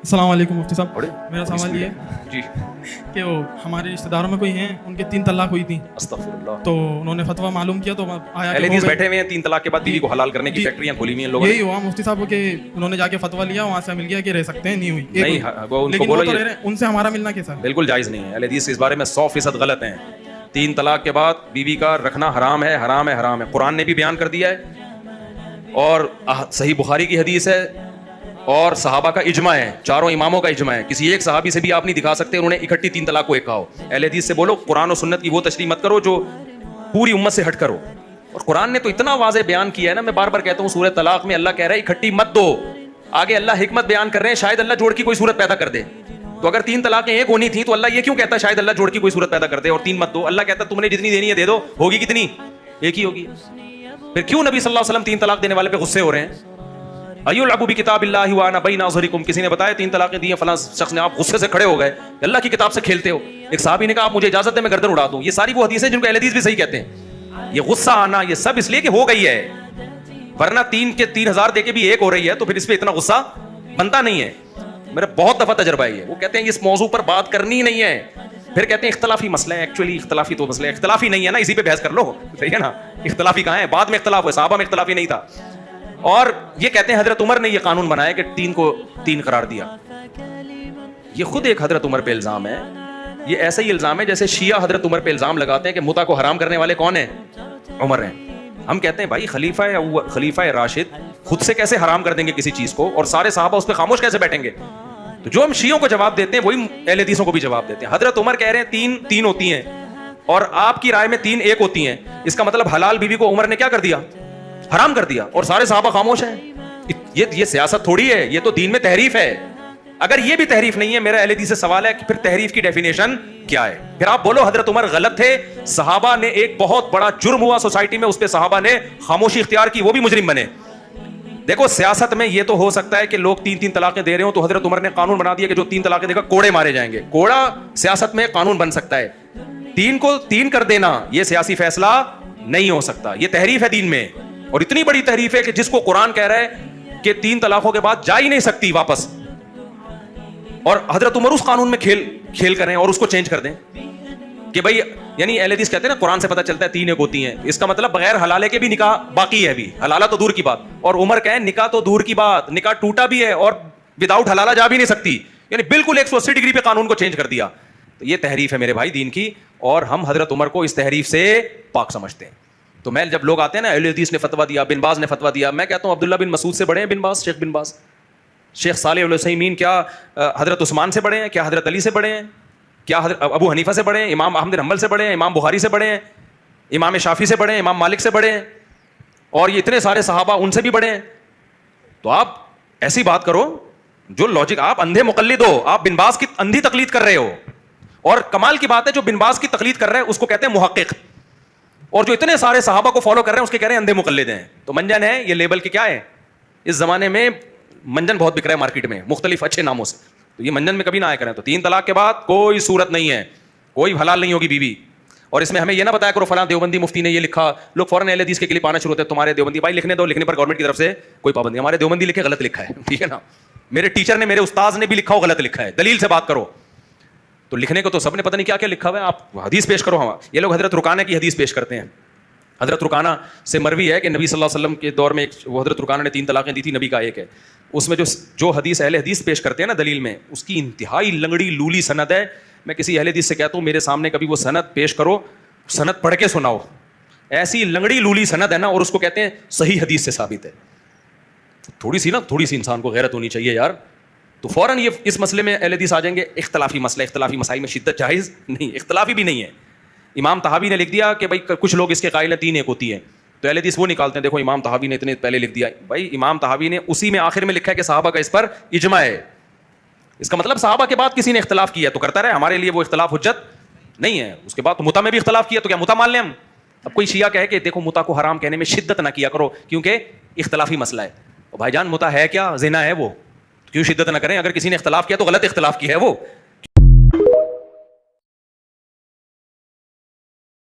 السلام علیکم مفتی صاحب. میرا سوال یہ جی کہ وہ ہمارے رشتہ داروں میں کوئی ہیں ان کے 3 طلاق ہوئی تھیں, استغفر اللہ. تو انہوں نے فتویٰ معلوم کیا تو آیا اہل حدیث بیٹھے ہوئے ہیں 3 طلاق کے بعد بیوی کو حلال کرنے کی فیکٹریاں کھولی ہوئی ہیں لوگوں نے. یہی ہوا مفتی صاحب کہ انہوں نے جا کے فتویٰ لیا, وہاں سے مل گیا کہ رہ سکتے ہیں, نہیں ہوئی نہیں, وہ ان کو لیکن بولو وہ تو یہ رہ رہے ہیں, ان سے ہمارا ملنا کیسا ہے؟ بالکل جائز نہیں ہے. اہل حدیث اس بارے میں 100% غلط ہیں. 3 طلاق کے بعد بیوی کا رکھنا حرام ہے, حرام ہے, حرام ہے. قرآن نے بھی بیان کر دیا ہے اور صحیح بخاری کی حدیث ہے اور صحابہ کا اجماع ہے, چاروں اماموں کا اجماع ہے. کسی ایک صحابی سے بھی آپ نہیں دکھا سکتے انہوں نے اکٹھی 3 طلاق کو ایک کہا ہو. اہل حدیث سے بولو قرآن و سنت کی وہ تشریح مت کرو جو پوری امت سے ہٹ کرو. اور قرآن نے تو اتنا واضح بیان کیا ہے نا, میں بار بار کہتا ہوں سورہ طلاق میں اللہ کہہ رہا ہے اکٹھی مت دو. آگے اللہ حکمت بیان کر رہے ہیں, شاید اللہ جوڑ کی کوئی صورت پیدا کر دے. تو اگر 3 طلاقیں ایک ہونی تھی تو اللہ یہ کیوں کہتا ہے شاید اللہ جوڑ کی کوئی صورت پیدا کر دے اور 3 مت دو؟ اللہ کہتا ہے تم نے جتنی دینی ہے دے دو, ہوگی کتنی؟ ایک ہی ہوگی. پھر کیوں نبی صلی اللہ علیہ وسلم 3 طلاق دینے والے پہ غصے ہو رہے ہیں؟ ایلعبوا بکتاب اللہ وانا بین اظہرکم, کسی نے بتایا 3 طلاقیں دی ہیں فلاں شخص نے, آپ غصے سے کھڑے ہو گئے, اللہ کی کتاب سے کھیلتے ہو. ایک صحابی نے کہا آپ مجھے اجازت دیں میں گردن اڑا دوں. یہ ساری وہ حدیثیں جن کو اہل حدیث بھی صحیح کہتے ہیں. یہ غصہ آنا یہ سب اس لیے کہ ہو گئی ہے, ورنہ 3 کے 3000 دے کے بھی ایک ہو رہی ہے تو پھر اس پہ اتنا غصہ بنتا نہیں ہے. میرا بہت دفعہ تجربہ ہے. وہ کہتے ہیں اس موضوع پر بات کرنی نہیں ہے, پھر کہتے ہیں اختلافی مسئلہ ہے. ایکچولی اختلافی تو مسئلہ ہے, اختلافی نہیں ہے نا, اسی پہ بحث کر لو, صحیح ہے نا. اختلافی کہاں ہے؟ بعد میں اختلاف ہوا, صحابہ میں اختلافی نہیں تھا. اور یہ کہتے ہیں حضرت عمر نے یہ قانون بنایا کہ 3 کو 3 قرار دیا. یہ خود ایک حضرت عمر پہ الزام ہے. یہ ایسا ہی الزام ہے جیسے شیعہ حضرت عمر پہ الزام لگاتے ہیں کہ متع کو حرام کرنے والے کون ہیں؟ عمر ہیں. ہم کہتے ہیں بھائی خلیفہ راشد خود سے کیسے حرام کر دیں گے کسی چیز کو, اور سارے صحابہ اس پہ خاموش کیسے بیٹھیں گے؟ تو جو ہم شیعوں کو جواب دیتے ہیں وہی اہل حدیثوں کو بھی جواب دیتے ہیں. حضرت عمر کہہ رہے ہیں 3 ہوتی ہیں اور آپ کی رائے میں 3 ایک ہوتی ہیں. اس کا مطلب حلال بیوی کو عمر نے کیا کر دیا؟ حرام کر دیا, اور سارے صحابہ خاموش ہیں. یہ سیاست تھوڑی ہے, یہ تو دین میں تحریف ہے. اگر یہ بھی تحریف نہیں ہے, میرا اہل حدیث سے سوال ہے کہ پھر تحریف کی ڈیفینیشن کیا ہے؟ پھر آپ بولو حضرت عمر غلط تھے, صحابہ نے ایک بہت بڑا جرم ہوا سوسائٹی میں, اس پہ صحابہ نے خاموشی اختیار کی, وہ بھی مجرم بنے. دیکھو سیاست میں یہ تو ہو سکتا ہے کہ لوگ 3 طلاقیں دے رہے ہوں تو حضرت عمر نے قانون بنا دیا کہ جو 3 طلاقیں دے گا کوڑے مارے جائیں گے. کوڑا سیاست میں قانون بن سکتا ہے, 3 کو 3 کر دینا یہ سیاسی فیصلہ نہیں ہو سکتا. یہ تحریف ہے دین میں, اور اتنی بڑی تحریف ہے کہ جس کو قرآن کہہ رہا ہے کہ 3 طلاقوں کے بعد جا ہی نہیں سکتی واپس, اور حضرت عمر اس قانون میں کھیل کریں اور اس کو چینج کر دیں کہ بھائی, یعنی اہل حدیث کہتے ہیں نا قرآن سے پتہ چلتا ہے 3 ایک ہوتی ہیں, اس کا مطلب بغیر حلالے کے بھی نکاح باقی ہے, ابھی حلالہ تو دور کی بات. اور عمر کہیں نکاح تو دور کی بات, نکاح ٹوٹا بھی ہے اور وداؤٹ حلالہ جا بھی نہیں سکتی. یعنی بالکل 180 ڈگری پہ قانون کو چینج کر دیا. تو یہ تحریف ہے میرے بھائی دین کی, اور ہم حضرت عمر کو اس تحریف سے پاک سمجھتے ہیں. تو میں جب لوگ آتے ہیں نا اہل حدیث نے فتویٰ دیا, بن باز نے فتویٰ دیا, میں کہتا ہوں عبداللہ بن مسعود سے بڑے ہیں بن باز, شیخ بن باز, شیخ صالح العثیمین کیا حضرت عثمان سے بڑے ہیں؟ کیا حضرت علی سے بڑے ہیں؟ کیا حضرت ابو حنیفہ سے بڑے ہیں؟ امام احمد بن حنبل سے بڑے ہیں؟ امام بخاری سے بڑے ہیں؟ امام شافعی سے بڑے ہیں؟ امام مالک سے بڑے ہیں؟ اور یہ اتنے سارے صحابہ ان سے بھی بڑے ہیں. تو آپ ایسی بات کرو جو لاجک, آپ اندھے مقلد ہو, آپ بن باز کی اندھی تقلید کر رہے ہو. اور کمال کی بات ہے جو بن باز کی تقلید کر رہے ہیں اس کو کہتے ہیں محقق, اور جو اتنے سارے صحابہ کو فالو کر رہے ہیں اس کے کہہ رہے ہیں اندھے مقلد ہیں. تو منجن ہے یہ لیبل کے کیا ہے؟ اس زمانے میں منجن بہت بک رہا ہے مارکیٹ میں مختلف اچھے ناموں سے, تو یہ منجن میں کبھی نہ آیا کریں. تو 3 طلاق کے بعد کوئی صورت نہیں ہے, کوئی حلال نہیں ہوگی بیوی. اور اس میں ہمیں یہ نہ بتایا کرو فلاں دیوبندی مفتی نے یہ لکھا, لوگ فوراً اہل حدیث کے کلپ آنا شروع ہوتے ہیں تمہارے دیوبندی. بھائی لکھنے دو, لکھنے پر گورنمنٹ کی طرف سے کوئی پابندی. ہمارے دیوبندی لکھے غلط لکھا ہے, ٹھیک ہے نا, میرے ٹیچر نے میرے استاذ نے بھی لکھا ہو غلط لکھا ہے, دلیل سے بات کرو. تو لکھنے کو تو سب نے پتہ نہیں کیا کیا لکھا ہوا ہے, آپ حدیث پیش کرو. ہم یہ لوگ حضرت رکانہ کی حدیث پیش کرتے ہیں. حضرت رکانہ سے مروی ہے کہ نبی صلی اللہ علیہ وسلم کے دور میں وہ حضرت رکانہ نے 3 طلاقیں دی تھی, نبی کا ایک ہے. اس میں جو حدیث اہل حدیث پیش کرتے ہیں نا دلیل میں, اس کی انتہائی لنگڑی لولی سند ہے. میں کسی اہل حدیث سے کہتا ہوں میرے سامنے کبھی وہ سند پیش کرو, سند پڑھ کے سناؤ. ایسی لنگڑی لولی سند ہے نا, اور اس کو کہتے ہیں صحیح حدیث سے ثابت ہے. تھوڑی سی انسان کو غیرت ہونی چاہیے یار. تو فوراً یہ اس مسئلے میں اہل حدیث آ جائیں گے اختلافی مسئلہ, اختلافی مسائل میں شدت جائز نہیں, اختلافی بھی نہیں ہے. امام طحاوی نے لکھ دیا کہ بھائی کچھ لوگ اس کے قائل ہیں 3 ایک ہوتی ہے, تو اہل حدیث وہ نکالتے ہیں دیکھو امام طحاوی نے اتنے پہلے لکھ دیا. بھائی امام طحاوی نے اسی میں آخر میں لکھا ہے کہ صحابہ کا اس پر اجماع ہے. اس کا مطلب صحابہ کے بعد کسی نے اختلاف کیا تو کرتا رہے, ہمارے لیے وہ اختلاف حجت نہیں ہے. اس کے بعد متع میں بھی اختلاف کیا تو کیا متع مان لیں ہم؟ اب کوئی شیعہ کہے کہ دیکھو متع کو حرام کہنے میں شدت نہ کیا کرو کیونکہ اختلافی مسئلہ ہے. بھائی جان متع ہے کیا؟ زنا ہے وہ, کیوں شدت نہ کریں؟ اگر کسی نے اختلاف کیا تو غلط اختلاف کیا ہے وہ.